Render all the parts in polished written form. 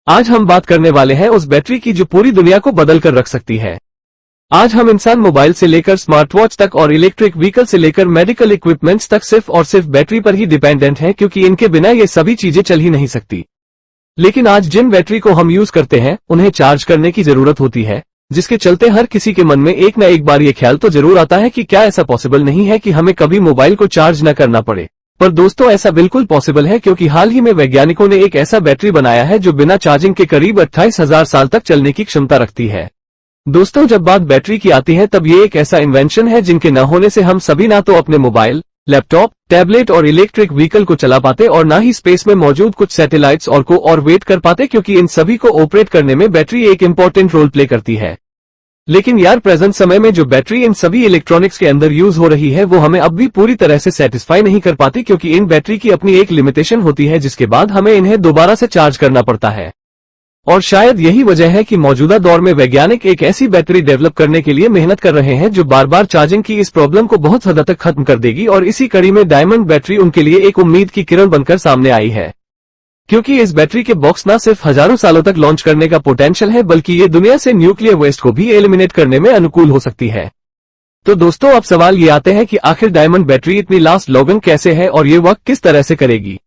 आज हम बात करने वाले हैं उस बैटरी की जो पूरी दुनिया को बदल कर रख सकती है। आज हम इंसान मोबाइल से लेकर स्मार्ट वॉच तक और इलेक्ट्रिक व्हीकल से लेकर मेडिकल इक्विपमेंट्स तक सिर्फ और सिर्फ बैटरी पर ही डिपेंडेंट हैं, क्योंकि इनके बिना ये सभी चीजें चल ही नहीं सकती। लेकिन आज जिन बैटरी को हम यूज करते हैं उन्हें चार्ज करने की जरूरत होती है, जिसके चलते हर किसी के मन में एक न एक बार ये ख्याल तो जरूर आता है कि क्या ऐसा पॉसिबल नहीं है कि हमें कभी मोबाइल को चार्ज न करना पड़े। पर दोस्तों, ऐसा बिल्कुल पॉसिबल है, क्योंकि हाल ही में वैज्ञानिकों ने एक ऐसा बैटरी बनाया है जो बिना चार्जिंग के करीब 28,000 साल तक चलने की क्षमता रखती है। दोस्तों, जब बात बैटरी की आती है तब ये एक ऐसा इन्वेंशन है जिनके न होने से हम सभी ना तो अपने मोबाइल, लैपटॉप, टैबलेट और इलेक्ट्रिक व्हीकल को चला पाते और ना ही स्पेस में मौजूद कुछ सैटेलाइट्स और को ऑर्बिट कर पाते, क्योंकि इन सभी को ऑपरेट करने में बैटरी एक इंपॉर्टेंट रोल प्ले करती है। लेकिन यार, प्रेजेंट समय में जो बैटरी इन सभी इलेक्ट्रॉनिक्स के अंदर यूज हो रही है वो हमें अब भी पूरी तरह से सेटिस्फाई नहीं कर पाती, क्योंकि इन बैटरी की अपनी एक लिमिटेशन होती है जिसके बाद हमें इन्हें दोबारा से चार्ज करना पड़ता है। और शायद यही वजह है कि मौजूदा दौर में वैज्ञानिक एक ऐसी बैटरी डेवलप करने के लिए मेहनत कर रहे हैं जो बार बार चार्जिंग की इस प्रॉब्लम को बहुत हद तक खत्म कर देगी, और इसी कड़ी में डायमंड बैटरी उनके लिए एक उम्मीद की किरण बनकर सामने आई है। क्योंकि इस बैटरी के बॉक्स न सिर्फ हजारों सालों तक लॉन्च करने का पोटेंशियल है, बल्कि ये दुनिया से न्यूक्लियर वेस्ट को भी एलिमिनेट करने में अनुकूल हो सकती है। तो दोस्तों, अब सवाल ये आते हैं कि आखिर डायमंड बैटरी इतनी लास्ट लॉन्ग कैसे है और ये वर्क किस तरह से करेगी।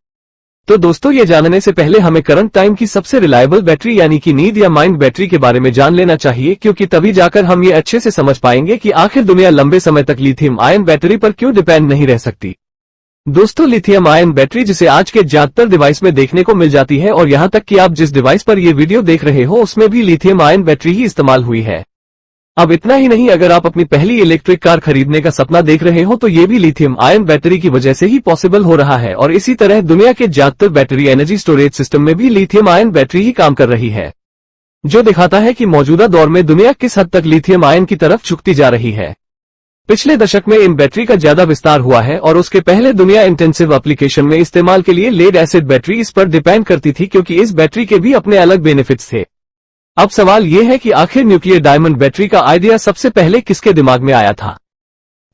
तो दोस्तों, ये जानने से पहले हमें करंट टाइम की सबसे रिलायबल बैटरी यानी कि नीड या माइंड बैटरी के बारे में जान लेना चाहिए, क्योंकि तभी जाकर हम ये अच्छे से समझ पाएंगे कि आखिर दुनिया लंबे समय तक लिथियम आयन बैटरी पर क्यों डिपेंड नहीं रह सकती। दोस्तों, लिथियम आयन बैटरी जिसे आज के ज्यादातर डिवाइस में देखने को मिल जाती है, और यहां तक कि आप जिस डिवाइस पर ये वीडियो देख रहे हो उसमें भी लिथियम आयन बैटरी ही इस्तेमाल हुई है। अब इतना ही नहीं, अगर आप अपनी पहली इलेक्ट्रिक कार खरीदने का सपना देख रहे हो तो ये भी लिथियम आयन बैटरी की वजह से ही पॉसिबल हो रहा है। और इसी तरह दुनिया के ज्यादातर बैटरी एनर्जी स्टोरेज सिस्टम में भी लिथियम आयन बैटरी ही काम कर रही है, जो दिखाता है कि मौजूदा दौर में दुनिया किस हद तक लिथियम आयन की तरफ झुकती जा रही है। पिछले दशक में इन बैटरी का ज्यादा विस्तार हुआ है, और उसके पहले दुनिया इंटेंसिव एप्लीकेशन में इस्तेमाल के लिए लेड एसिड बैटरी इस पर डिपेंड करती थी, क्योंकि इस बैटरी के भी अपने अलग बेनिफिट्स थे। अब सवाल ये है कि आखिर न्यूक्लियर डायमंड बैटरी का आइडिया सबसे पहले किसके दिमाग में आया था।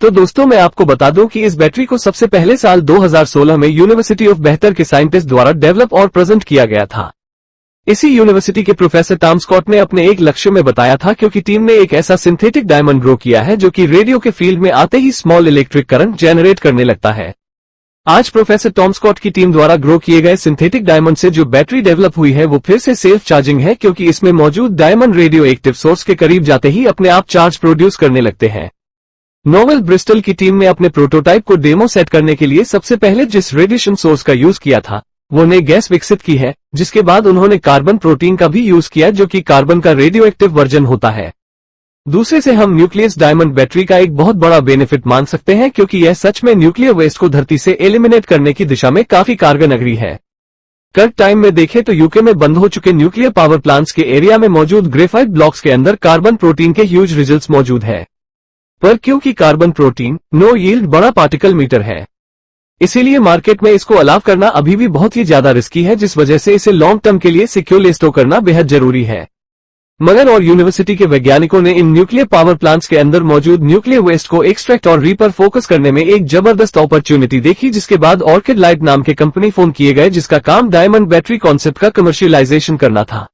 तो दोस्तों, मैं आपको बता दूं कि इस बैटरी को सबसे पहले साल 2016 में यूनिवर्सिटी ऑफ बेहतर के साइंटिस्ट द्वारा डेवलप और प्रेजेंट किया गया था। इसी यूनिवर्सिटी के प्रोफेसर टॉम स्कॉट ने अपने एक लक्ष्य में बताया था, क्योंकि टीम ने एक ऐसा सिंथेटिक डायमंड ग्रो किया है जो कि रेडियो के फील्ड में आते ही स्मॉल इलेक्ट्रिक करंट जनरेट करने लगता है। आज प्रोफेसर टॉम स्कॉट की टीम द्वारा ग्रो किए गए सिंथेटिक डायमंड से जो बैटरी डेवलप हुई है वो फिर से सेल्फ चार्जिंग है, क्योंकि इसमें मौजूद डायमंड रेडियो एक्टिव सोर्स के करीब जाते ही अपने आप चार्ज प्रोड्यूस करने लगते हैं। नोवेल ब्रिस्टल की टीम ने अपने प्रोटोटाइप को डेमो सेट करने के लिए सबसे पहले जिस रेडिएशन सोर्स का यूज किया था वो ने गैस विकसित की है, जिसके बाद उन्होंने कार्बन प्रोटीन का भी यूज किया, जो कि कार्बन का रेडियो एक्टिव वर्जन होता है। दूसरे से हम न्यूक्लियस डायमंड बैटरी का एक बहुत बड़ा बेनिफिट मान सकते हैं, क्योंकि यह सच में न्यूक्लियर वेस्ट को धरती से एलिमिनेट करने की दिशा में काफी कारगर है। करंट टाइम में देखें तो यूके में बंद हो चुके न्यूक्लियर पावर प्लांट्स के एरिया में मौजूद ग्रेफाइट ब्लॉक्स के अंदर कार्बन प्रोटीन के ह्यूज रिजल्ट्स मौजूद है। पर क्योंकि कार्बन प्रोटीन नो यील्ड बड़ा पार्टिकल मीटर है, इसीलिए मार्केट में इसको अलाव करना अभी भी बहुत ही ज्यादा रिस्की है, जिस वजह से इसे लॉन्ग टर्म के लिए सिक्योरली स्टोर करना बेहद जरूरी है। मगर और यूनिवर्सिटी के वैज्ञानिकों ने इन न्यूक्लियर पावर प्लांट्स के अंदर मौजूद न्यूक्लियर वेस्ट को एक्सट्रैक्ट और रीपर फोकस करने में एक जबरदस्त अपॉर्चुनिटी देखी, जिसके बाद ऑर्किड लाइट नाम के कंपनी फॉर्म किए गए, जिसका काम डायमंड बैटरी कॉन्सेप्ट का कमर्शियलाइजेशन करना था।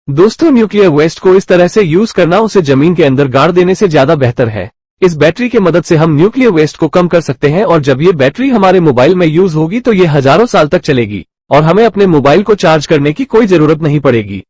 दोस्तों, न्यूक्लियर वेस्ट को इस तरह से यूज करना उसे जमीन के अंदर गाड़ देने से ज्यादा बेहतर है। इस बैटरी की मदद से हम न्यूक्लियर वेस्ट को कम कर सकते हैं, और जब ये बैटरी हमारे मोबाइल में यूज होगी तो ये हजारों साल तक चलेगी और हमें अपने मोबाइल को चार्ज करने की कोई जरूरत नहीं पड़ेगी।